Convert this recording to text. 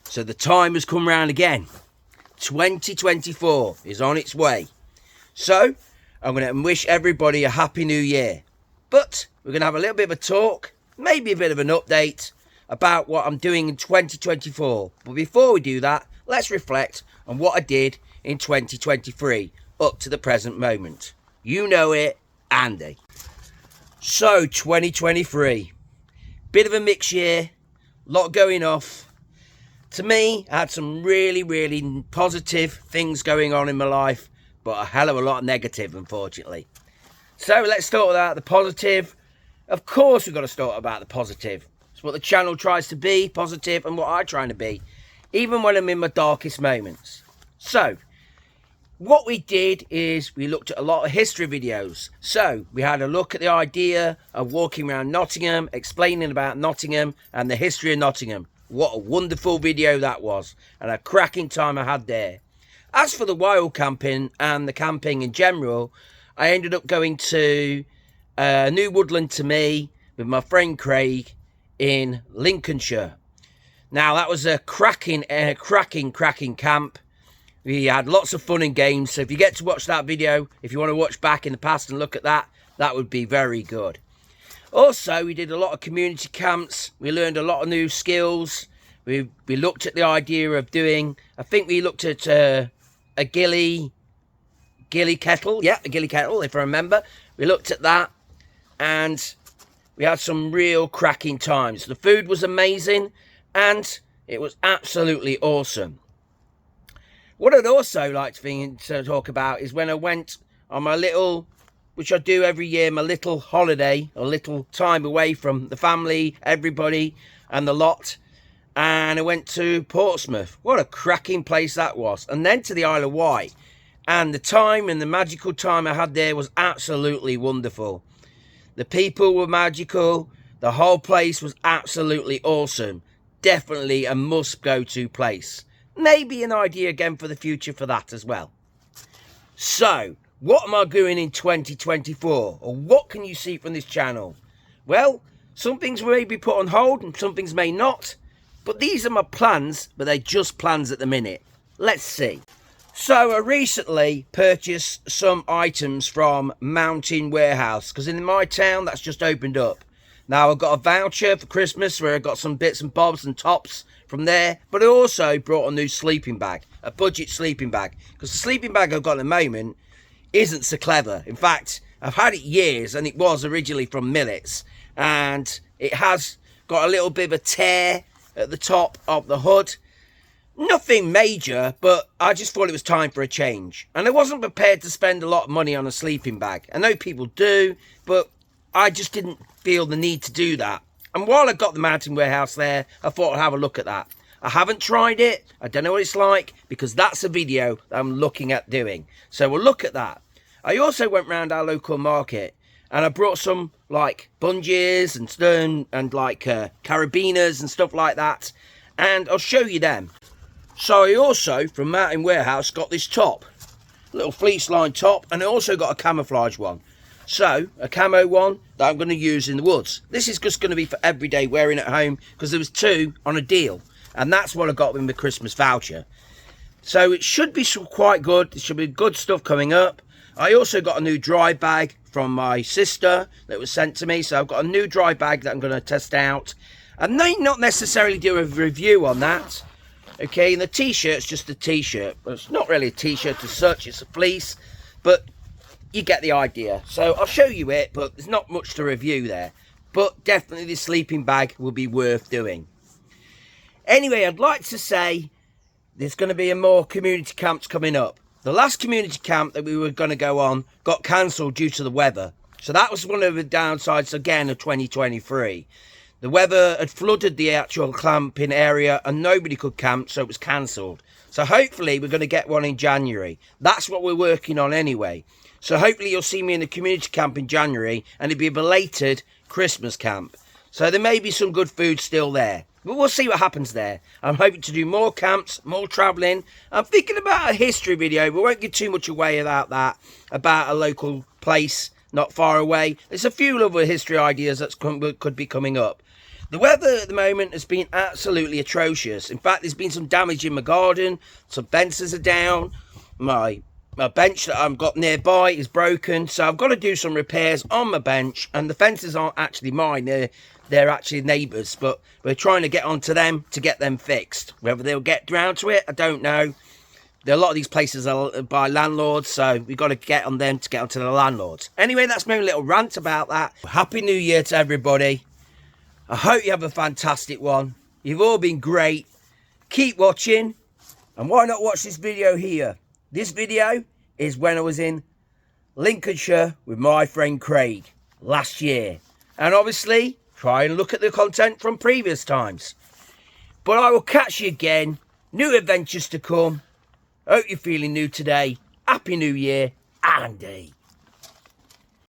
So the time has come round again. 2024 is on its way. So I'm going to wish everybody a happy new year. But we're going to have a little bit of a talk, maybe a bit of an update about what I'm doing in 2024. But before we do that, let's reflect on what I did in 2023 up to the present moment. You know it, Andy. So 2023, bit of a mixed year, lot going off. To me, I had some really positive things going on in my life, but a hell of a lot of negative, unfortunately. So let's start with that, the positive. Of course we've got to start about the positive. It's what the channel tries to be, positive, and what I'm trying to be, even when I'm in my darkest moments. So, what we did is we looked at a lot of history videos. So, we had a look at the idea of walking around Nottingham, explaining about Nottingham and the history of Nottingham. What a wonderful video that was, and a cracking time I had there. As for the wild camping and the camping in general, I ended up going to New Woodland to me with my friend Craig in Lincolnshire. Now that was a cracking camp. We had lots of fun and games, so if you get to watch that video, if you want to watch back in the past and look at that, that would be very good. Also, we did a lot of community camps. We learned a lot of new skills. We looked at the idea of doing, I think we looked at a ghillie kettle. Yeah, a ghillie kettle, if I remember. We looked at that, and we had some real cracking times. The food was amazing, and it was absolutely awesome. What I'd also like to talk about is when I went on my little, which I do every year, my little holiday, a little time away from the family, everybody, and the lot. And I went to Portsmouth. What a cracking place that was. And then to the Isle of Wight. And the time and the magical time I had there was absolutely wonderful. The people were magical. The whole place was absolutely awesome. Definitely a must-go-to place. Maybe an idea again for the future for that as well. So, what am I doing in 2024? Or what can you see from this channel? Well, some things may be put on hold and some things may not. But these are my plans, but they're just plans at the minute. Let's see. So, I recently purchased some items from Mountain Warehouse, because in my town that's just opened up. Now, I've got a voucher for Christmas where I got some bits and bobs and tops from there, but I also brought a new sleeping bag, a budget sleeping bag, because the sleeping bag I've got at the moment isn't so clever. In fact, I've had it years, and it was originally from Millets, and it has got a little bit of a tear at the top of the hood. Nothing major, but I just thought it was time for a change, and I wasn't prepared to spend a lot of money on a sleeping bag. I know people do, but I just didn't feel the need to do that. And while I got the Mountain Warehouse there, I thought I'd have a look at that. I haven't tried it. I don't know what it's like, because that's a video that I'm looking at doing. So we'll look at that. I also went round our local market, and I brought some like bungees and stern and like carabiners and stuff like that. And I'll show you them. So I also, from Mountain Warehouse, got this top. Little fleece line top, and I also got a camouflage one. So, a camo one that I'm going to use in the woods. This is just going to be for everyday wearing at home, because there was 2 on a deal. And that's what I got with my Christmas voucher. So, it should be quite good. There should be good stuff coming up. I also got a new dry bag from my sister that was sent to me. So, I've got a new dry bag that I'm going to test out. I may not necessarily do a review on that. Okay, and the t-shirt's just a t-shirt. Well, it's not really a t-shirt as such. It's a fleece. But you get the idea. So I'll show you it, but there's not much to review there. But definitely the sleeping bag will be worth doing. Anyway, I'd like to say there's going to be more community camps coming up. The last community camp that we were going to go on got cancelled due to the weather. So that was one of the downsides again of 2023. The weather had flooded the actual camping area and nobody could camp, so it was cancelled. So hopefully we're going to get one in January. That's what we're working on anyway. So hopefully you'll see me in the community camp in January, and it'll be a belated Christmas camp. So there may be some good food still there. But we'll see what happens there. I'm hoping to do more camps, more travelling. I'm thinking about a history video, but won't give too much away about that. About a local place not far away. There's a few other history ideas that could be coming up. The weather at the moment has been absolutely atrocious. In fact, there's been some damage in my garden. Some fences are down. My bench that I've got nearby is broken, so I've got to do some repairs on my bench. And the fences aren't actually mine, they're actually neighbours, but we're trying to get onto them to get them fixed. Whether they'll get round to it, I don't know. A lot of these places are by landlords, so we've got to get on them to get onto the landlords. Anyway, that's my little rant about that. Happy New Year to everybody. I hope you have a fantastic one. You've all been great. Keep watching. And why not watch this video here? This video is when I was in Lincolnshire with my friend Craig last year. And obviously, try and look at the content from previous times. But I will catch you again. New adventures to come. Hope you're feeling new today. Happy New Year, Andy.